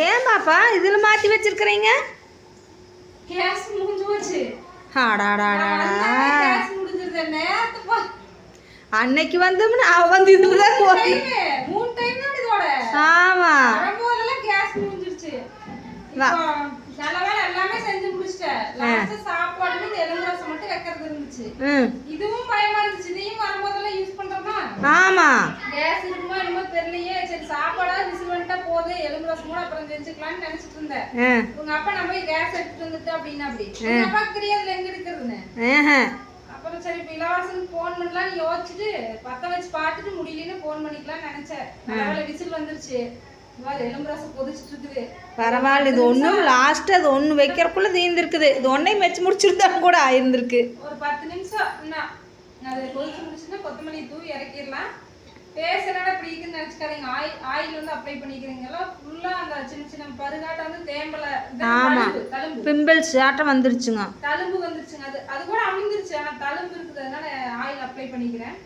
ஏன் பாப்பா இதில் மாற்றி வச்சிருக்கிறீங்க? கேஸ் முடிஞ்சு போச்சு. கேஸ் முடிஞ்சிருது நேத்து அன்னைக்கு வந்து நான் வந்து இதில் தான் போய் 3 டைம் தான் இதோட. ஆமாம் வரும்போதெல்லாம் கேஸ் முடிஞ்சிருச்சு. நல்ல வேலை எல்லாமே செஞ்சு முடிச்சிட்டேன். லாஸ்ட் சாப்பாடு இந்த எலும்பு ரசம் மட்டும் வைக்கிறது இருந்துச்சு. இதுவும் பயமா இருந்துச்சு. இதையும் வரும்போதெல்லாம் யூஸ் பண்றோமா? ஆமா. கேஸ் இருக்குமோ என்னமோ தெரியலையே. சரி சாப்பாடா விசில் வந்துட்டா போது எலும்பு ரசம் கூட அப்புறம் செஞ்சுக்கலாம்னு நினைச்சிட்டு இருந்தேன். உங்க அப்பா நம்ம போய் கேஸ் எடுத்துட்டு வந்துட்டு அப்படின்னா அப்படி உங்க அப்பாக்கு தெரியாதுல எங்க எடுக்கிறதுன்னு. அப்புறம் சரி இப்ப இளவாசனுக்கு போன் பண்ணலாம்னு யோசிச்சுட்டு பத்த வச்சு பார்த்துட்டு முடியலன்னு போன் பண்ணிக்கலாம்னு நினைச்சேன். நல்ல விசில் வந்துருச்சு. பரவாயில்ல. இது ஒன்றும் லாஸ்ட்டு அது ஒன்று வைக்கிறக்குள்ள தீர்ந்துருக்குது. இது ஒன்றையும் வச்சு முடிச்சிருந்தா கூட ஆயிருந்திருக்கு. ஒரு 10 நிமிஷம் அது கொதிச்சு முடிச்சுன்னா கொத்தமல்லி தூவி இறக்கிடலாம். பேசுறத அப்படி இருக்குன்னு நினைச்சுக்காதீங்க. ஆயில் வந்து அப்ளை பண்ணிக்கிறீங்களா ஃபுல்லா அந்த சின்ன சின்ன பருகாட்ட வந்து தேம்பல தழும்பு பிம்பிள்ஸ் ஆட்டம் வந்துருச்சுங்க. தழும்பு வந்துருச்சுங்க. அது கூட அமிழ்ந்துருச்சு. ஆனா தழும்பு இருக்குது. அதனால ஆயில் அப்ளை பண்ணிக்கிறேன்.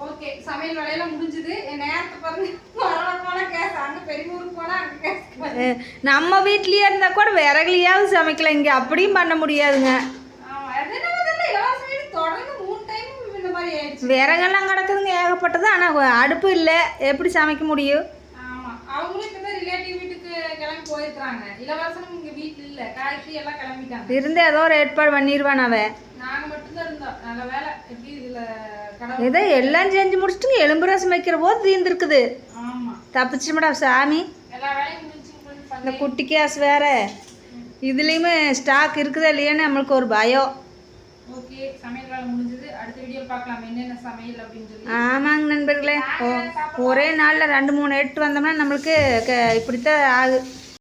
ஓகே சமையல் வேலையெல்லாம் முடிஞ்சுது. என் நேரத்தை பாருங்க. போன கேஸ் அங்கே பெரியவருக்கு போனால் அங்கே கேஸ். நம்ம வீட்லேயே இருந்தால் கூட விறகுலையாவது சமைக்கலாம். இங்கே அப்படியும் பண்ண முடியாதுங்க. விறகெல்லாம் கிடக்குதுங்க ஏகப்பட்டது. ஆனால் அடுப்பு இல்லை, எப்படி சமைக்க முடியும்? ஆமாம் அவங்களும் இப்போ தான் ரிலேட்டிவ் வீட்டுக்கு கிளம்பி போயிருக்கிறாங்க. இளவரசனும் இங்கே வீட்டில் இல்லை. காய்கறி எல்லாம் கிளம்பிட்டாங்க. இருந்து ஏதோ ஒரு ஏற்பாடு பண்ணிடுவான் அவன். நாங்கள் மட்டும்தான் இருந்தோம். நல்ல வேலை எப்படி இதில் ஏதோ எல்லாம் செஞ்சு முடிச்சுட்டு எலும்பு ரசம் வைக்கிற போது தீர்ந்துருக்குது. ஆமாம் தப்பிச்சுமடா சாமி. எல்லா வேலையும் முடிச்சு இந்த குட்டி கேஸ் வேற இதுலேயுமே ஸ்டாக் இருக்குதா இல்லையான்னு நம்மளுக்கு ஒரு பயம். ஓகே சமையல் வேலை முடிஞ்சது. அடுத்த வீடியோ பார்க்கலாம் என்னென்ன சமையல் அப்படின்னு சொல்லி. ஆமாங்க நண்பர்களே. ஒரே நாளில் 2-3 எடுத்து வந்தோம்னா நம்மளுக்கு இப்படித்தான் ஆகுது.